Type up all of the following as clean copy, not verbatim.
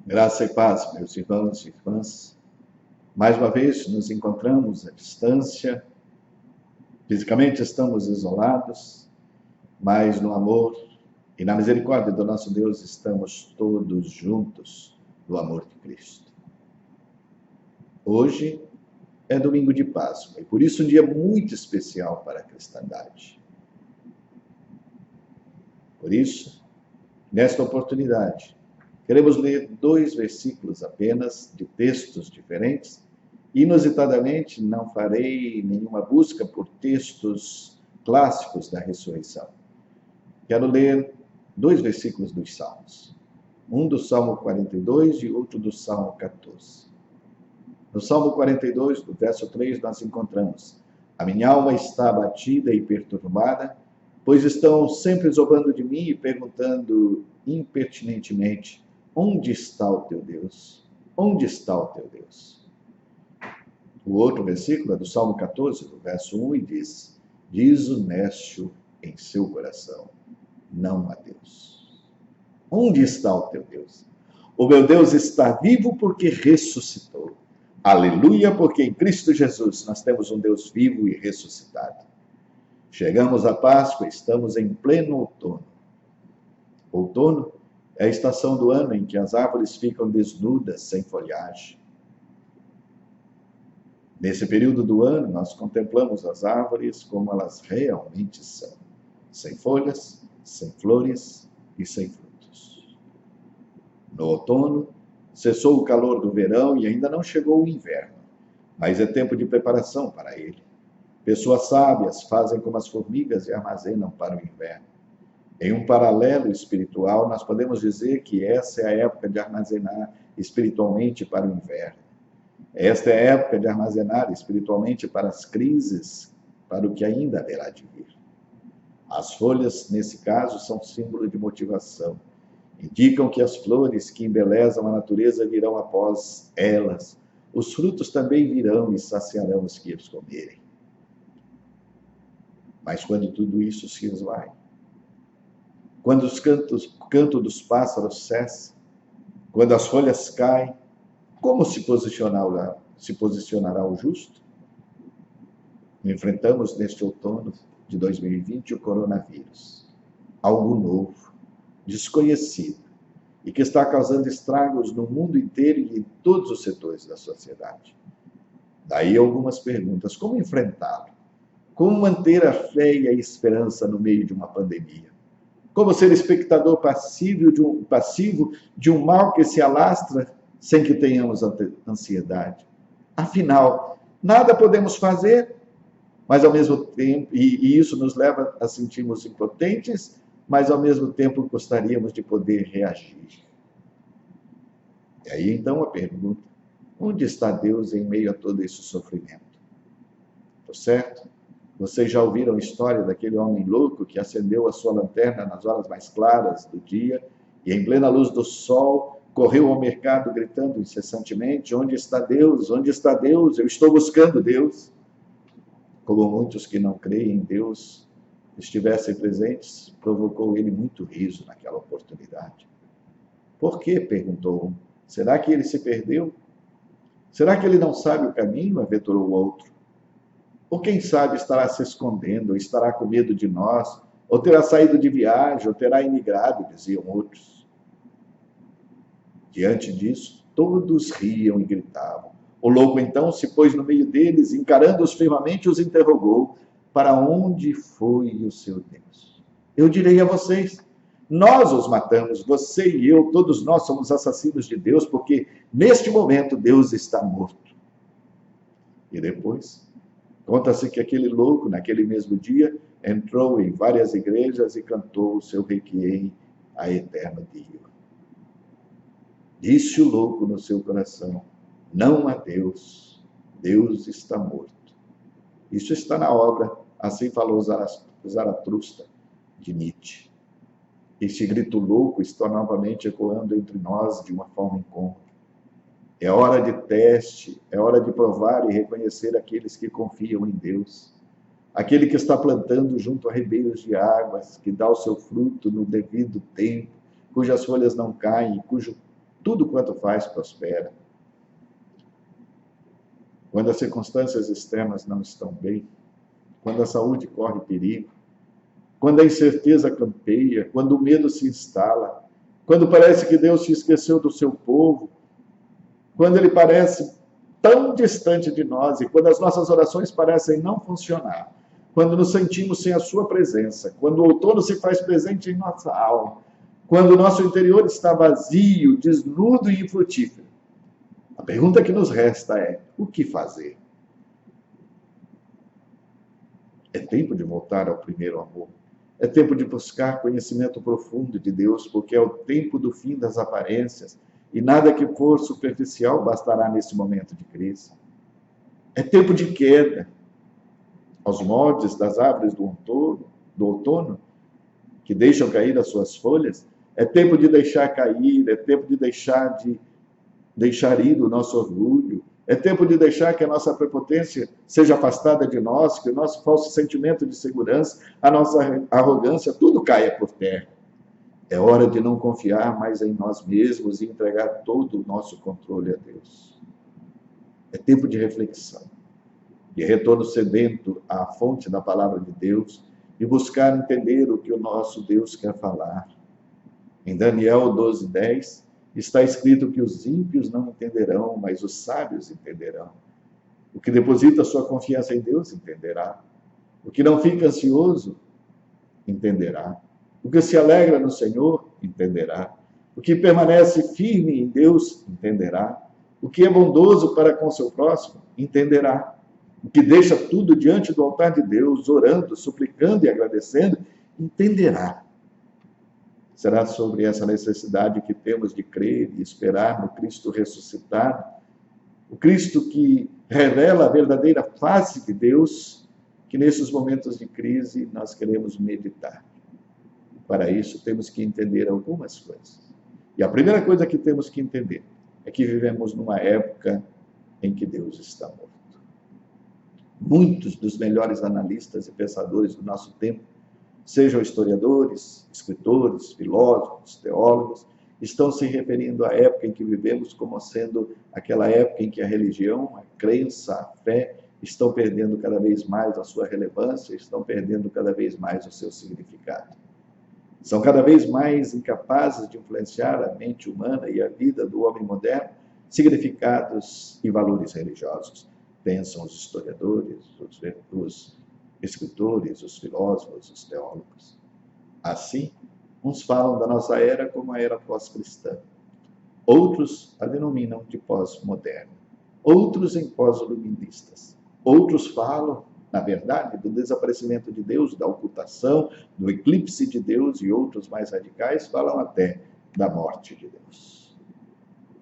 Graça e paz, meus irmãos e irmãs. Mais uma vez nos encontramos à distância. Fisicamente estamos isolados, mas no amor e na misericórdia do nosso Deus estamos todos juntos no amor de Cristo. Hoje é domingo de Páscoa e por isso um dia muito especial para a cristandade. Por isso, nesta oportunidade, queremos ler 2 versículos apenas de textos diferentes. Inusitadamente, não farei nenhuma busca por textos clássicos da ressurreição. Quero ler 2 versículos dos Salmos. Um do Salmo 42 e outro do Salmo 14. No Salmo 42, do verso 3, nós encontramos: a minha alma está abatida e perturbada, pois estão sempre zombando de mim e perguntando impertinentemente: onde está o teu Deus? Onde está o teu Deus? O outro versículo é do Salmo 14, do verso 1, e diz: diz o nécio em seu coração: não há Deus. Onde está o teu Deus? O meu Deus está vivo porque ressuscitou. Aleluia, porque em Cristo Jesus nós temos um Deus vivo e ressuscitado. Chegamos à Páscoa, estamos em pleno outono. Outono é a estação do ano em que as árvores ficam desnudas, sem folhagem. Nesse período do ano, nós contemplamos as árvores como elas realmente são: sem folhas, sem flores e sem frutos. No outono, cessou o calor do verão e ainda não chegou o inverno, mas é tempo de preparação para ele. Pessoas sábias fazem como as formigas e armazenam para o inverno. Em um paralelo espiritual, nós podemos dizer que essa é a época de armazenar espiritualmente para o inverno. Esta é a época de armazenar espiritualmente para as crises, para o que ainda haverá de vir. As folhas, nesse caso, são símbolo de motivação. Indicam que as flores que embelezam a natureza virão após elas. Os frutos também virão e saciarão os que os comerem. Mas quando tudo isso se esvai, quando o canto dos pássaros cessa, quando as folhas caem, como se posicionará o justo? Enfrentamos neste outono de 2020 o coronavírus, algo novo, desconhecido, e que está causando estragos no mundo inteiro e em todos os setores da sociedade. Daí algumas perguntas: como enfrentá-lo? Como manter a fé e a esperança no meio de uma pandemia? Como ser espectador passivo de um mal que se alastra sem que tenhamos ansiedade? Afinal, nada podemos fazer, mas ao mesmo tempo, e isso nos leva a sentirmos impotentes, mas ao mesmo tempo gostaríamos de poder reagir. E aí então a pergunta: onde está Deus em meio a todo esse sofrimento? Tá certo? Vocês já ouviram a história daquele homem louco que acendeu a sua lanterna nas horas mais claras do dia e, em plena luz do sol, correu ao mercado gritando incessantemente: onde está Deus? Onde está Deus? Eu estou buscando Deus. Como muitos que não creem em Deus estivessem presentes, provocou ele muito riso naquela oportunidade. Por quê? Perguntou um. Será que ele se perdeu? Será que ele não sabe o caminho? Aventurou o outro. Ou quem sabe estará se escondendo, ou estará com medo de nós, ou terá saído de viagem, ou terá imigrado, diziam outros. Diante disso, todos riam e gritavam. O louco então se pôs no meio deles, encarando-os firmemente, os interrogou: para onde foi o seu Deus? Eu direi a vocês: nós os matamos, você e eu, todos nós somos assassinos de Deus, porque neste momento Deus está morto. E depois, conta-se que aquele louco, naquele mesmo dia, entrou em várias igrejas e cantou o seu requiem a eterno Dio. Disse o louco no seu coração: não há Deus, Deus está morto. Isso está na obra Assim Falou Zaratustra, de Nietzsche. Este grito louco está novamente ecoando entre nós de uma forma incômoda. É hora de teste, é hora de provar e reconhecer aqueles que confiam em Deus. Aquele que está plantando junto a ribeiros de águas, que dá o seu fruto no devido tempo, cujas folhas não caem, cujo tudo quanto faz prospera. Quando as circunstâncias externas não estão bem, quando a saúde corre perigo, quando a incerteza campeia, quando o medo se instala, quando parece que Deus se esqueceu do seu povo, quando ele parece tão distante de nós e quando as nossas orações parecem não funcionar, quando nos sentimos sem a sua presença, quando o outono se faz presente em nossa alma, quando o nosso interior está vazio, desnudo e infrutífero, a pergunta que nos resta é: o que fazer? É tempo de voltar ao primeiro amor. É tempo de buscar conhecimento profundo de Deus, porque é o tempo do fim das aparências, e nada que for superficial bastará nesse momento de crise. É tempo de queda, aos moldes das árvores do outono, que deixam cair as suas folhas. É tempo de deixar cair, é tempo de deixar ir o nosso orgulho. É tempo de deixar que a nossa prepotência seja afastada de nós, que o nosso falso sentimento de segurança, a nossa arrogância, tudo caia por terra. É hora de não confiar mais em nós mesmos e entregar todo o nosso controle a Deus. É tempo de reflexão, de retorno sedento à fonte da palavra de Deus e buscar entender o que o nosso Deus quer falar. Em Daniel 12:10, está escrito que os ímpios não entenderão, mas os sábios entenderão. O que deposita sua confiança em Deus entenderá. O que não fica ansioso entenderá. O que se alegra no Senhor entenderá. O que permanece firme em Deus entenderá. O que é bondoso para com seu próximo entenderá. O que deixa tudo diante do altar de Deus, orando, suplicando e agradecendo, entenderá. Será sobre essa necessidade que temos de crer e esperar no Cristo ressuscitado, o Cristo que revela a verdadeira face de Deus, que nesses momentos de crise nós queremos meditar. Para isso temos que entender algumas coisas. E a primeira coisa que temos que entender é que vivemos numa época em que Deus está morto. Muitos dos melhores analistas e pensadores do nosso tempo, sejam historiadores, escritores, filósofos, teólogos, estão se referindo à época em que vivemos como sendo aquela época em que a religião, a crença, a fé estão perdendo cada vez mais a sua relevância, estão perdendo cada vez mais o seu significado. São cada vez mais incapazes de influenciar a mente humana e a vida do homem moderno significados e valores religiosos. Pensam os historiadores, os escritores, os filósofos, os teólogos. Assim, uns falam da nossa era como a era pós-cristã. Outros a denominam de pós-moderna. Outros em pós-iluministas. Outros falam, na verdade, do desaparecimento de Deus, da ocultação, do eclipse de Deus, e outros mais radicais falam até da morte de Deus.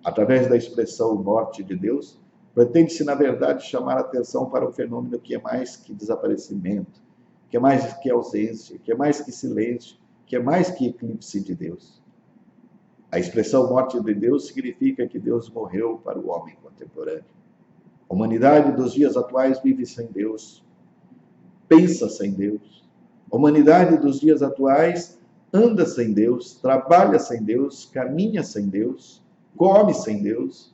Através da expressão morte de Deus, pretende-se, na verdade, chamar a atenção para um fenômeno que é mais que desaparecimento, que é mais que ausência, que é mais que silêncio, que é mais que eclipse de Deus. A expressão morte de Deus significa que Deus morreu para o homem contemporâneo. A humanidade dos dias atuais vive sem Deus, pensa sem Deus. A humanidade dos dias atuais anda sem Deus, trabalha sem Deus, caminha sem Deus, come sem Deus.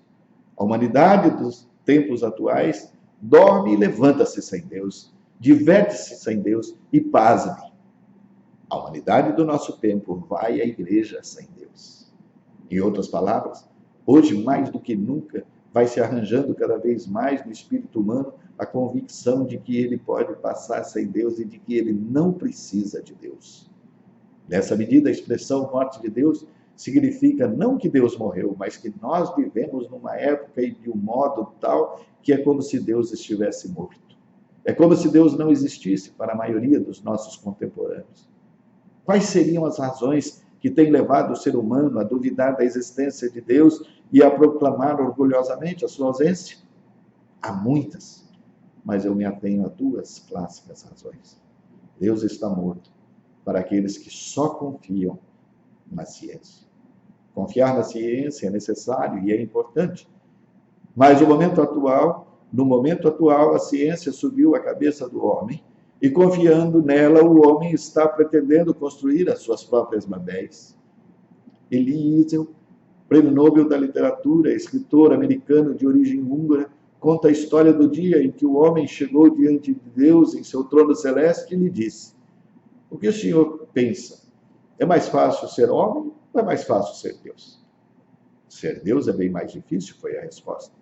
A humanidade dos tempos atuais dorme e levanta-se sem Deus, diverte-se sem Deus e pasme. A humanidade do nosso tempo vai à igreja sem Deus. Em outras palavras, hoje mais do que nunca vai se arranjando cada vez mais no espírito humano a convicção de que ele pode passar sem Deus e de que ele não precisa de Deus. Nessa medida, a expressão morte de Deus significa não que Deus morreu, mas que nós vivemos numa época e de um modo tal que é como se Deus estivesse morto. É como se Deus não existisse para a maioria dos nossos contemporâneos. Quais seriam as razões que têm levado o ser humano a duvidar da existência de Deus e a proclamar orgulhosamente a sua ausência? Há muitas, mas eu me atenho a duas clássicas razões. Deus está morto para aqueles que só confiam na ciência. Confiar na ciência é necessário e é importante, mas no momento atual, a ciência subiu a cabeça do homem e, confiando nela, o homem está pretendendo construir as suas próprias Babéis. Eliísel Prêmio Nobel da Literatura, escritor americano de origem húngara, conta a história do dia em que o homem chegou diante de Deus em seu trono celeste e lhe disse: o que o senhor pensa? É mais fácil ser homem ou é mais fácil ser Deus? Ser Deus é bem mais difícil, foi a resposta.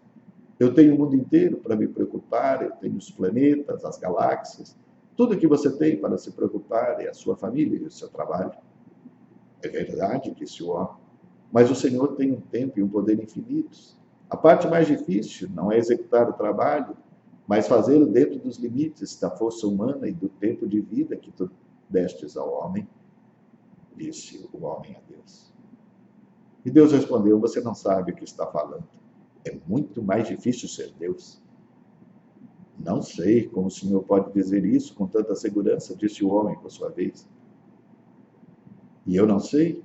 Eu tenho o mundo inteiro para me preocupar, eu tenho os planetas, as galáxias, tudo que você tem para se preocupar é a sua família e o seu trabalho. É verdade, disse o homem, mas o Senhor tem um tempo e um poder infinitos. A parte mais difícil não é executar o trabalho, mas fazê-lo dentro dos limites da força humana e do tempo de vida que tu destes ao homem, disse o homem a Deus. E Deus respondeu: você não sabe o que está falando. É muito mais difícil ser Deus. Não sei como o senhor pode dizer isso com tanta segurança, disse o homem por sua vez. E eu não sei,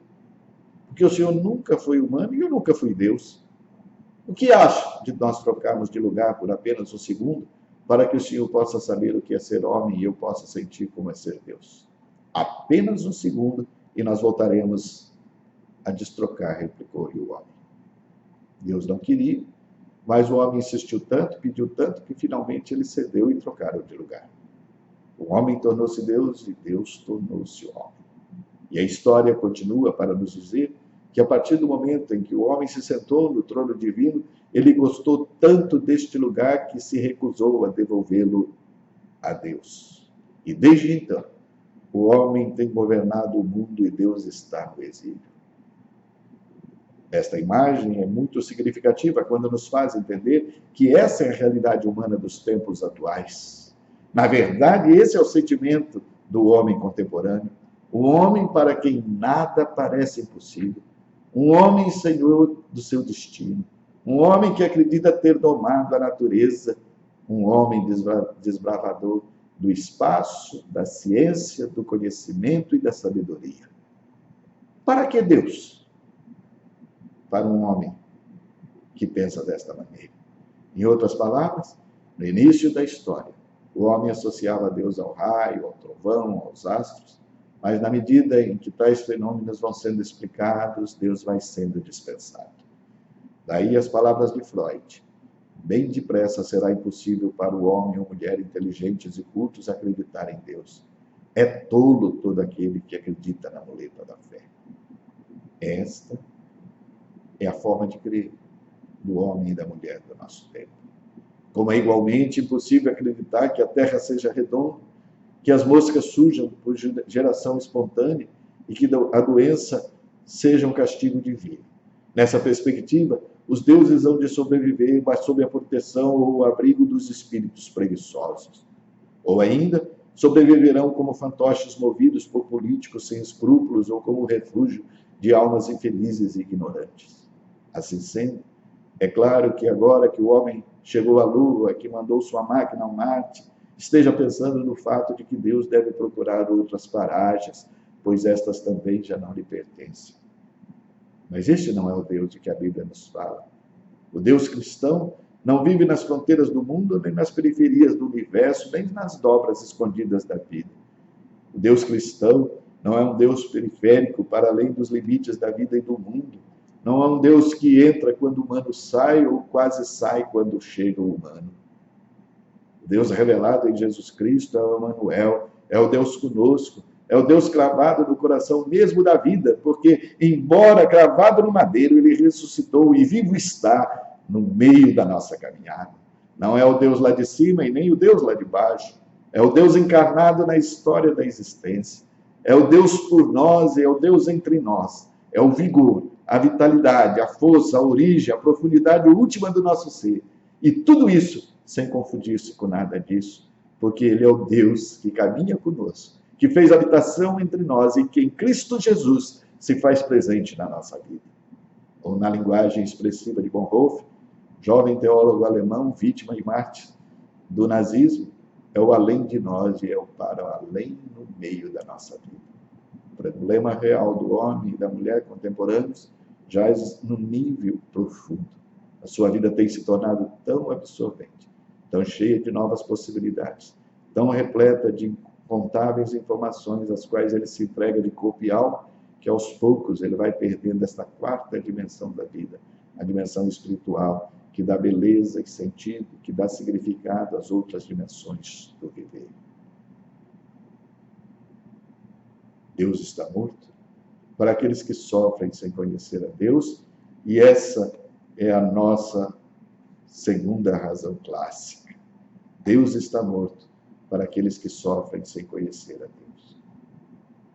porque o senhor nunca foi humano e eu nunca fui Deus. O que acha de nós trocarmos de lugar por apenas um segundo, para que o senhor possa saber o que é ser homem e eu possa sentir como é ser Deus? Apenas um segundo e nós voltaremos a destrocar, replicou-lhe o homem. Deus não queria, mas o homem insistiu tanto, pediu tanto, que finalmente ele cedeu e trocaram de lugar. O homem tornou-se Deus e Deus tornou-se homem. E a história continua para nos dizer que a partir do momento em que o homem se sentou no trono divino, ele gostou tanto deste lugar que se recusou a devolvê-lo a Deus. E desde então, o homem tem governado o mundo e Deus está no exílio. Esta imagem é muito significativa quando nos faz entender que essa é a realidade humana dos tempos atuais. Na verdade, esse é o sentimento do homem contemporâneo. Um homem para quem nada parece impossível. Um homem senhor do seu destino. Um homem que acredita ter domado a natureza. Um homem desbravador do espaço, da ciência, do conhecimento e da sabedoria. Para que Deus? Para um homem que pensa desta maneira. Em outras palavras, no início da história, o homem associava Deus ao raio, ao trovão, aos astros, mas na medida em que tais fenômenos vão sendo explicados, Deus vai sendo dispensado. Daí as palavras de Freud: bem depressa será impossível para o homem ou mulher inteligentes e cultos acreditar em Deus. É tolo todo aquele que acredita na muleta da fé. Esta é a forma de crer do homem e da mulher do nosso tempo. Como é igualmente impossível acreditar que a Terra seja redonda, que as moscas surjam por geração espontânea e que a doença seja um castigo divino. Nessa perspectiva, os deuses hão de sobreviver, mas sob a proteção ou o abrigo dos espíritos preguiçosos. Ou ainda, sobreviverão como fantoches movidos por políticos sem escrúpulos ou como refúgio de almas infelizes e ignorantes. Assim sendo, é claro que agora que o homem chegou à Lua, que mandou sua máquina ao Marte, esteja pensando no fato de que Deus deve procurar outras paragens, pois estas também já não lhe pertencem. Mas este não é o Deus de que a Bíblia nos fala. O Deus cristão não vive nas fronteiras do mundo, nem nas periferias do universo, nem nas dobras escondidas da vida. O Deus cristão não é um Deus periférico para além dos limites da vida e do mundo. Não é um Deus que entra quando o humano sai ou quase sai quando chega o humano. O Deus revelado em Jesus Cristo é o Emanuel, é o Deus conosco, é o Deus cravado no coração mesmo da vida, porque, embora cravado no madeiro, ele ressuscitou e vivo está no meio da nossa caminhada. Não é o Deus lá de cima e nem o Deus lá de baixo. É o Deus encarnado na história da existência. É o Deus por nós e é o Deus entre nós. É o vigor, a vitalidade, a força, a origem, a profundidade última do nosso ser. E tudo isso sem confundir-se com nada disso, porque ele é o Deus que caminha conosco, que fez habitação entre nós e que em Cristo Jesus se faz presente na nossa vida. Ou na linguagem expressiva de Bonhoeffer, jovem teólogo alemão, vítima e mártir do nazismo, é o além de nós e é o para além no meio da nossa vida. O problema real do homem e da mulher contemporâneos jaz no nível profundo. A sua vida tem se tornado tão absorvente, tão cheia de novas possibilidades, tão repleta de incontáveis informações às quais ele se entrega de corpo e alma, que aos poucos ele vai perdendo esta quarta dimensão da vida, a dimensão espiritual, que dá beleza e sentido, que dá significado às outras dimensões do viver. Deus está morto para aqueles que sofrem sem conhecer a Deus, e essa é a nossa segunda razão clássica. Deus está morto para aqueles que sofrem sem conhecer a Deus.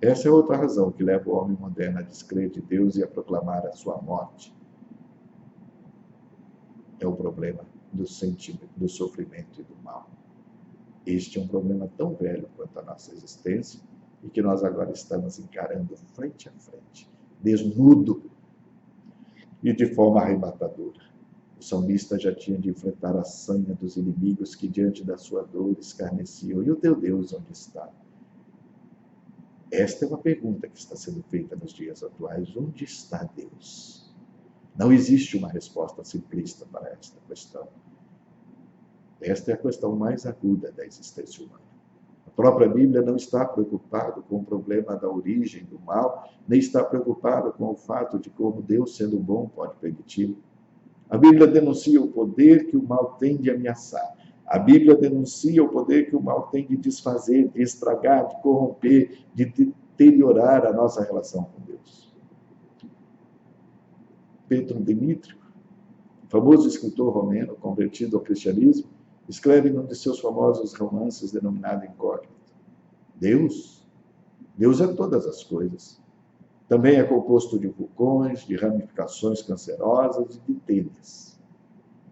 Essa é outra razão que leva o homem moderno a descrer de Deus e a proclamar a sua morte. É o problema do sentimento, do sofrimento e do mal. Este é um problema tão velho quanto a nossa existência e que nós agora estamos encarando frente a frente, desnudo e de forma arrebatadora. O salmista já tinha de enfrentar a sanha dos inimigos que diante da sua dor escarneciam. E o teu Deus onde está? Esta é uma pergunta que está sendo feita nos dias atuais. Onde está Deus? Não existe uma resposta simplista para esta questão. Esta é a questão mais aguda da existência humana. A própria Bíblia não está preocupada com o problema da origem do mal, nem está preocupada com o fato de como Deus, sendo bom, pode permiti-lo. A Bíblia denuncia o poder que o mal tem de ameaçar. A Bíblia denuncia o poder que o mal tem de desfazer, de estragar, de corromper, de deteriorar a nossa relação com Deus. Pedro Demétrio, famoso escritor romeno convertido ao cristianismo, escreve num de seus famosos romances denominado Incógnito. Deus é todas as coisas. Também é composto de vulcões, de ramificações cancerosas e de telhas.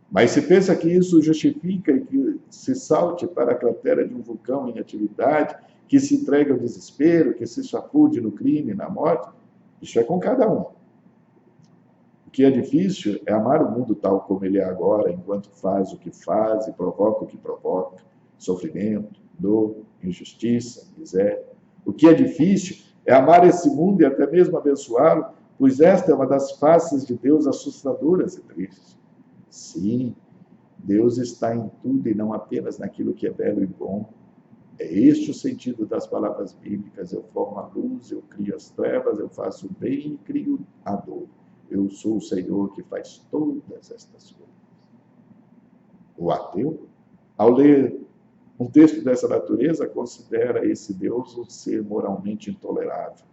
Mas se pensa que isso justifica e que se salte para a cratera de um vulcão em atividade, que se entregue ao desespero, que se sacude no crime, na morte, isso é com cada um. O que é difícil é amar o mundo tal como ele é agora, enquanto faz o que faz e provoca o que provoca, sofrimento, dor, injustiça, miséria. O que é difícil é amar esse mundo e até mesmo abençoá-lo, pois esta é uma das faces de Deus assustadoras e tristes. Sim, Deus está em tudo e não apenas naquilo que é belo e bom. É este o sentido das palavras bíblicas. Eu formo a luz, eu crio as trevas, eu faço o bem e crio a dor. Eu sou o Senhor que faz todas estas coisas. O ateu, ao ler um texto dessa natureza, considera esse Deus um ser moralmente intolerável.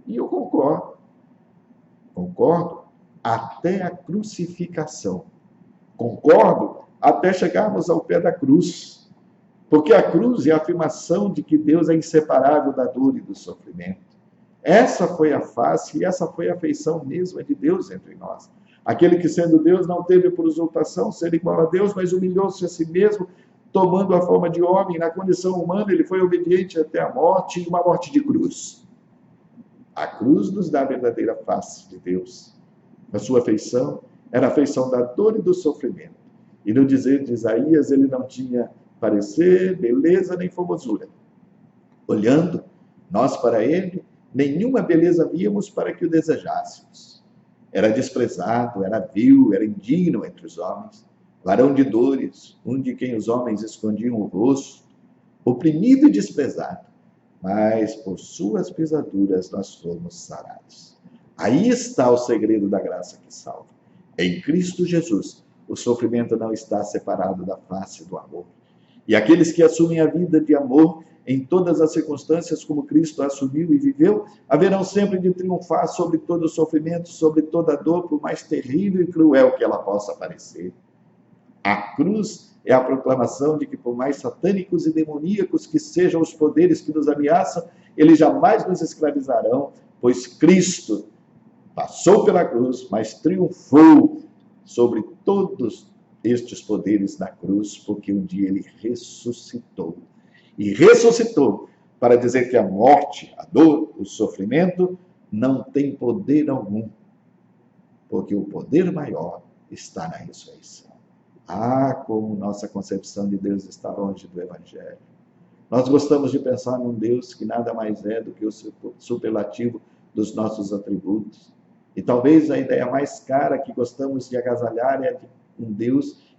E eu concordo até a crucificação. Concordo até chegarmos ao pé da cruz. Porque a cruz é a afirmação de que Deus é inseparável da dor e do sofrimento. Essa foi a face e essa foi a feição mesma de Deus entre nós. Aquele que, sendo Deus, não teve por usurpação ser igual a Deus, mas humilhou-se a si mesmo, tomando a forma de homem. Na condição humana, ele foi obediente até a morte, e uma morte de cruz. A cruz nos dá a verdadeira face de Deus. A sua feição era a feição da dor e do sofrimento. E no dizer de Isaías, ele não tinha parecer, beleza, nem formosura. Olhando nós para ele, nenhuma beleza víamos para que o desejássemos. Era desprezado, era vil, era indigno entre os homens, varão de dores, um de quem os homens escondiam o rosto, oprimido e desprezado, mas por suas pisaduras nós fomos sarados. Aí está o segredo da graça que salva. Em Cristo Jesus, o sofrimento não está separado da face do amor. E aqueles que assumem a vida de amor em todas as circunstâncias como Cristo assumiu e viveu, haverão sempre de triunfar sobre todo o sofrimento, sobre toda a dor, por mais terrível e cruel que ela possa parecer. A cruz é a proclamação de que, por mais satânicos e demoníacos que sejam os poderes que nos ameaçam, eles jamais nos escravizarão, pois Cristo passou pela cruz, mas triunfou sobre todos estes poderes na cruz, porque um dia ele ressuscitou. E ressuscitou para dizer que a morte, a dor, o sofrimento não tem poder algum, porque o poder maior está na ressurreição. Ah, como nossa concepção de Deus está longe do Evangelho. Nós gostamos de pensar num Deus que nada mais é do que o superlativo dos nossos atributos. E talvez a ideia mais cara que gostamos de agasalhar é de um Deus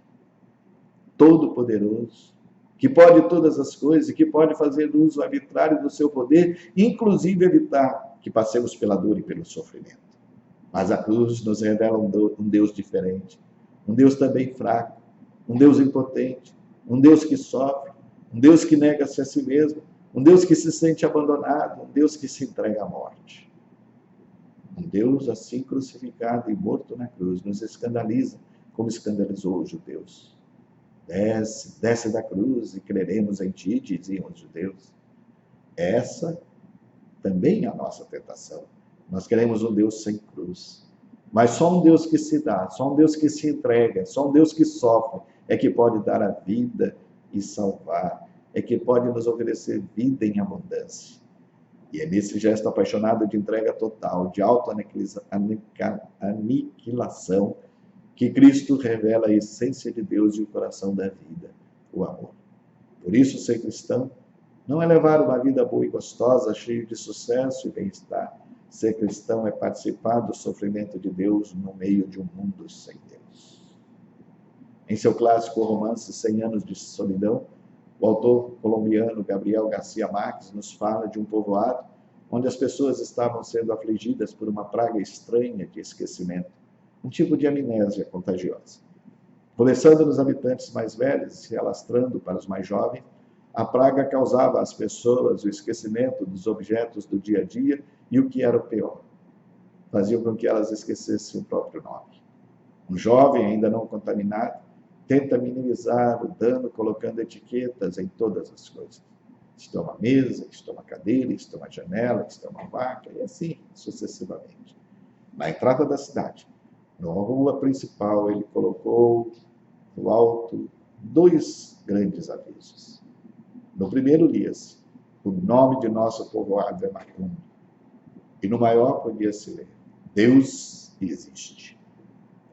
todo-poderoso, que pode todas as coisas e que pode fazer uso arbitrário do seu poder, inclusive evitar que passemos pela dor e pelo sofrimento. Mas a cruz nos revela um Deus diferente, um Deus também fraco, um Deus impotente, um Deus que sofre, um Deus que nega-se a si mesmo, um Deus que se sente abandonado, um Deus que se entrega à morte. Um Deus assim crucificado e morto na cruz nos escandaliza, como escandalizou os judeus. Desce, desce da cruz e creremos em ti, diziam os judeus. Essa também é a nossa tentação. Nós queremos um Deus sem cruz. Mas só um Deus que se dá, só um Deus que se entrega, só um Deus que sofre é que pode dar a vida e salvar, é que pode nos oferecer vida em abundância. E é nesse gesto apaixonado de entrega total, de auto-aniquilação, que Cristo revela a essência de Deus e o coração da vida, o amor. Por isso, ser cristão não é levar uma vida boa e gostosa, cheia de sucesso e bem-estar. Ser cristão é participar do sofrimento de Deus no meio de um mundo sem Deus. Em seu clássico romance 100 anos de solidão, o autor colombiano Gabriel García Márquez nos fala de um povoado onde as pessoas estavam sendo afligidas por uma praga estranha de esquecimento, um tipo de amnésia contagiosa. Começando nos habitantes mais velhos e se alastrando para os mais jovens, a praga causava às pessoas o esquecimento dos objetos do dia a dia e o que era o pior, fazia com que elas esquecessem o próprio nome. Um jovem ainda não contaminado tenta minimizar o dano colocando etiquetas em todas as coisas. Isto é uma mesa, isto é uma cadeira, isto é uma janela, isto é uma vaca, e assim sucessivamente. Na entrada da cidade, na rua principal, ele colocou no alto 2 grandes avisos. No primeiro lia-se: o nome de nosso povoado é Macumba. E no maior podia-se ler: Deus existe.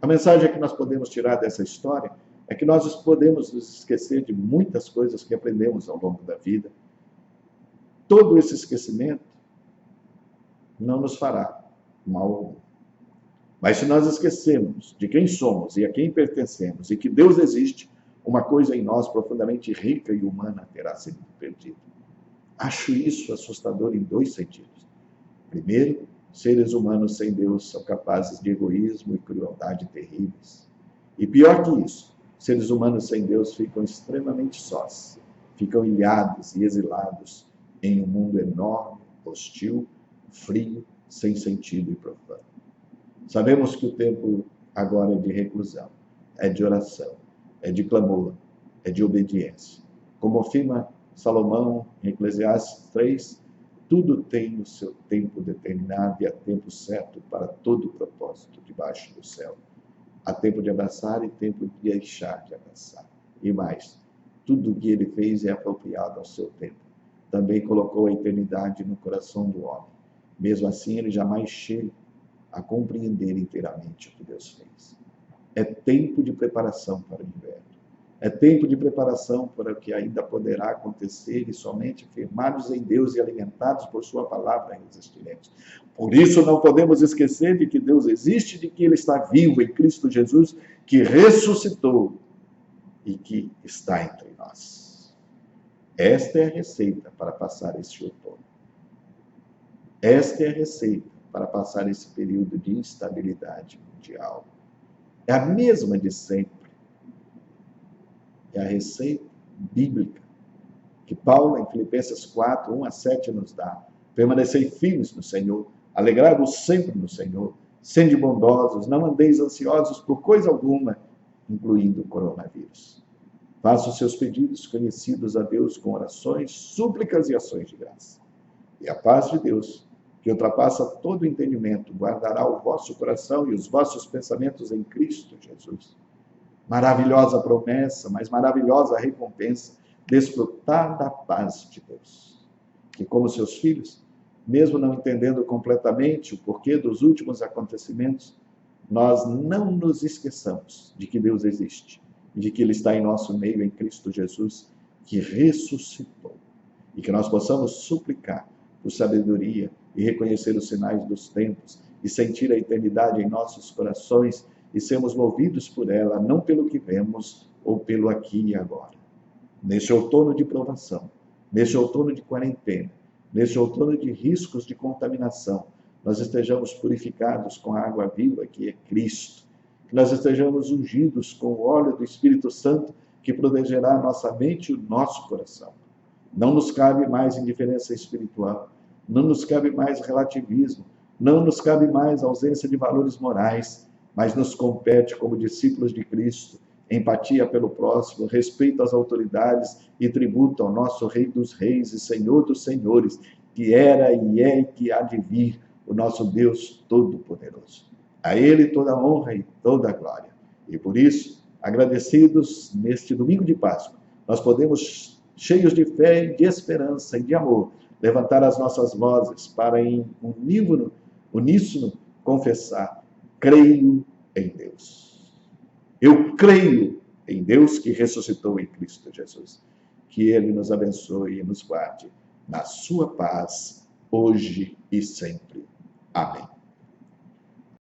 A mensagem que nós podemos tirar dessa história é que nós podemos nos esquecer de muitas coisas que aprendemos ao longo da vida. Todo esse esquecimento não nos fará mal algum. Mas se nós esquecermos de quem somos e a quem pertencemos e que Deus existe, uma coisa em nós profundamente rica e humana terá sido perdida. Acho isso assustador em 2 sentidos. Primeiro, seres humanos sem Deus são capazes de egoísmo e crueldade terríveis. E pior que isso, seres humanos sem Deus ficam extremamente sós, ficam ilhados e exilados em um mundo enorme, hostil, frio, sem sentido e profano. Sabemos que o tempo agora é de reclusão, é de oração, é de clamor, é de obediência. Como afirma Salomão em Eclesiastes 3, tudo tem o seu tempo determinado e há tempo certo para todo propósito debaixo do céu. Há tempo de abraçar e tempo de deixar de abraçar. E mais, tudo o que ele fez é apropriado ao seu tempo. Também colocou a eternidade no coração do homem. Mesmo assim, ele jamais chega a compreender inteiramente o que Deus fez. É tempo de preparação para o inverno. É tempo de preparação para o que ainda poderá acontecer e somente firmados em Deus e alimentados por sua palavra resistiremos. Por isso não podemos esquecer de que Deus existe, de que Ele está vivo em Cristo Jesus, que ressuscitou e que está entre nós. Esta é a receita para passar este outono. Esta é a receita para passar esse período de instabilidade mundial. É a mesma de sempre. É a receita bíblica que Paulo, em Filipenses 4, 1-7, nos dá. Permanecei firmes no Senhor, alegrai-vos sempre no Senhor, sede bondosos, não andeis ansiosos por coisa alguma, incluindo o coronavírus. Faça os seus pedidos conhecidos a Deus com orações, súplicas e ações de graça. E a paz de Deus, que ultrapassa todo entendimento, guardará o vosso coração e os vossos pensamentos em Cristo Jesus. Maravilhosa promessa, mas maravilhosa recompensa, desfrutar da paz de Deus. Que como seus filhos, mesmo não entendendo completamente o porquê dos últimos acontecimentos, nós não nos esqueçamos de que Deus existe, de que Ele está em nosso meio em Cristo Jesus, que ressuscitou. E que nós possamos suplicar por sabedoria e reconhecer os sinais dos tempos e sentir a eternidade em nossos corações e sermos movidos por ela, não pelo que vemos ou pelo aqui e agora. Neste outono de provação, neste outono de quarentena, neste outono de riscos de contaminação, nós estejamos purificados com a água viva que é Cristo, que nós estejamos ungidos com o óleo do Espírito Santo que protegerá a nossa mente e o nosso coração. Não nos cabe mais indiferença espiritual, não nos cabe mais relativismo, não nos cabe mais ausência de valores morais, mas nos compete, como discípulos de Cristo, empatia pelo próximo, respeito às autoridades e tributo ao nosso Rei dos Reis e Senhor dos Senhores, que era e é e que há de vir, o nosso Deus Todo-Poderoso. A Ele toda a honra e toda a glória. E por isso, agradecidos neste domingo de Páscoa, nós podemos, cheios de fé, de esperança e de amor, levantar as nossas vozes para em uníssono confessar: creio em Deus. Eu creio em Deus que ressuscitou em Cristo Jesus. Que Ele nos abençoe e nos guarde na sua paz, hoje e sempre. Amém.